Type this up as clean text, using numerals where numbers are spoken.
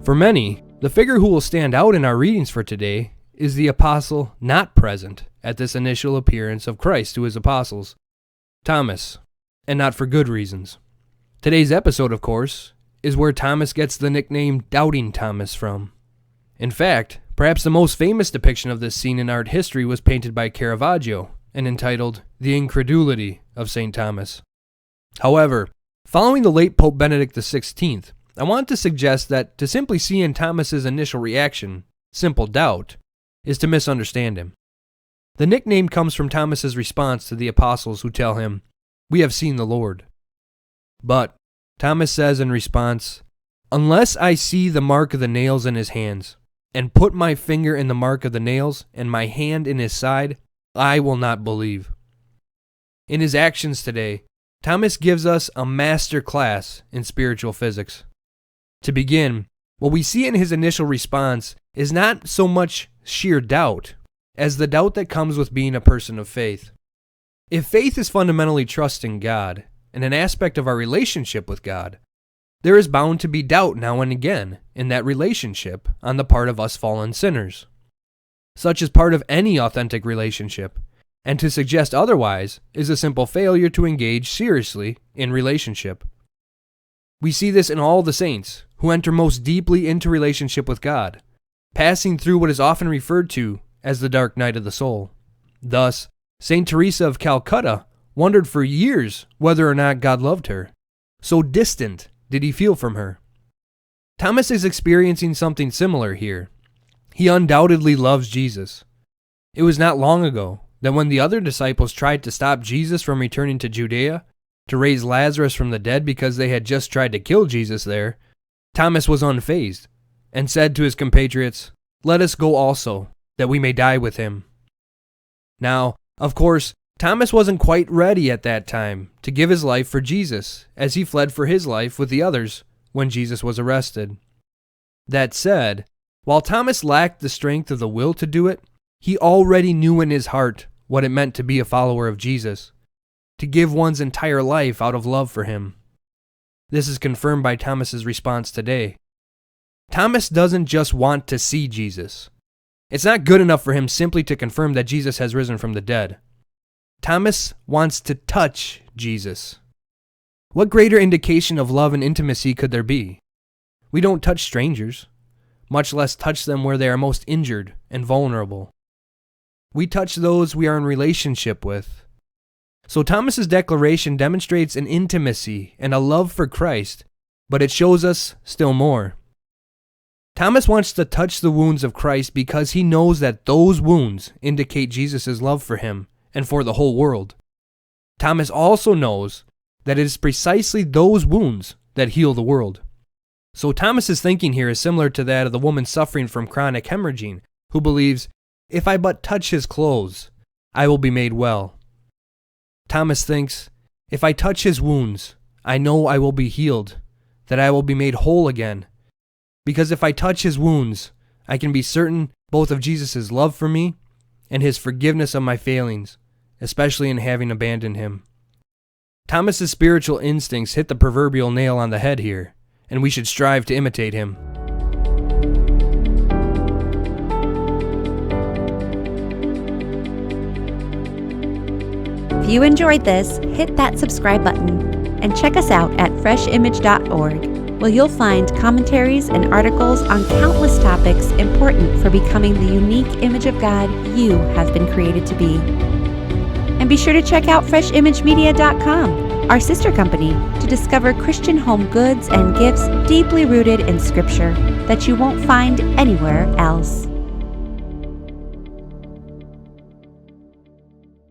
For many, the figure who will stand out in our readings for today is the apostle not present at this initial appearance of Christ to his apostles, Thomas, and not for good reasons. Today's episode, of course, is where Thomas gets the nickname Doubting Thomas from. In fact, perhaps the most famous depiction of this scene in art history was painted by Caravaggio and entitled The Incredulity of St. Thomas. However, following the late Pope Benedict XVI, I want to suggest that to simply see in Thomas's initial reaction, simple doubt, is to misunderstand him. The nickname comes from Thomas's response to the apostles who tell him, "We have seen the Lord." But Thomas says in response, "Unless I see the mark of the nails in his hands, and put my finger in the mark of the nails, and my hand in his side, I will not believe." In his actions today, Thomas gives us a master class in spiritual physics. To begin, what we see in his initial response is not so much sheer doubt as the doubt that comes with being a person of faith. If faith is fundamentally trusting God and an aspect of our relationship with God, there is bound to be doubt now and again in that relationship on the part of us fallen sinners. Such is part of any authentic relationship, and to suggest otherwise is a simple failure to engage seriously in relationship. We see this in all the saints who enter most deeply into relationship with God, passing through what is often referred to as the dark night of the soul. Thus, St. Teresa of Calcutta wondered for years whether or not God loved her. So distant did he feel from her. Thomas is experiencing something similar here. He undoubtedly loves Jesus. It was not long ago that when the other disciples tried to stop Jesus from returning to Judea, to raise Lazarus from the dead because they had just tried to kill Jesus there, Thomas was unfazed and said to his compatriots, "Let us go also, that we may die with him." Now, of course, Thomas wasn't quite ready at that time to give his life for Jesus as he fled for his life with the others when Jesus was arrested. That said, while Thomas lacked the strength of the will to do it, he already knew in his heart what it meant to be a follower of Jesus, to give one's entire life out of love for him. This is confirmed by Thomas's response today. Thomas doesn't just want to see Jesus. It's not good enough for him simply to confirm that Jesus has risen from the dead. Thomas wants to touch Jesus. What greater indication of love and intimacy could there be? We don't touch strangers, much less touch them where they are most injured and vulnerable. We touch those we are in relationship with. So Thomas's declaration demonstrates an intimacy and a love for Christ, but it shows us still more. Thomas wants to touch the wounds of Christ because he knows that those wounds indicate Jesus' love for him and for the whole world. Thomas also knows that it is precisely those wounds that heal the world. So Thomas's thinking here is similar to that of the woman suffering from chronic hemorrhaging, who believes, "If I but touch his clothes, I will be made well." Thomas thinks, "If I touch his wounds, I know I will be healed, that I will be made whole again. Because if I touch his wounds, I can be certain both of Jesus' love for me and his forgiveness of my failings, especially in having abandoned him." Thomas's spiritual instincts hit the proverbial nail on the head here, and we should strive to imitate him. If you enjoyed this, hit that subscribe button and check us out at freshimage.org, where you'll find commentaries and articles on countless topics important for becoming the unique image of God you have been created to be. And be sure to check out FRESHimageMedia.com, our sister company, to discover Christian home goods and gifts deeply rooted in Scripture that you won't find anywhere else.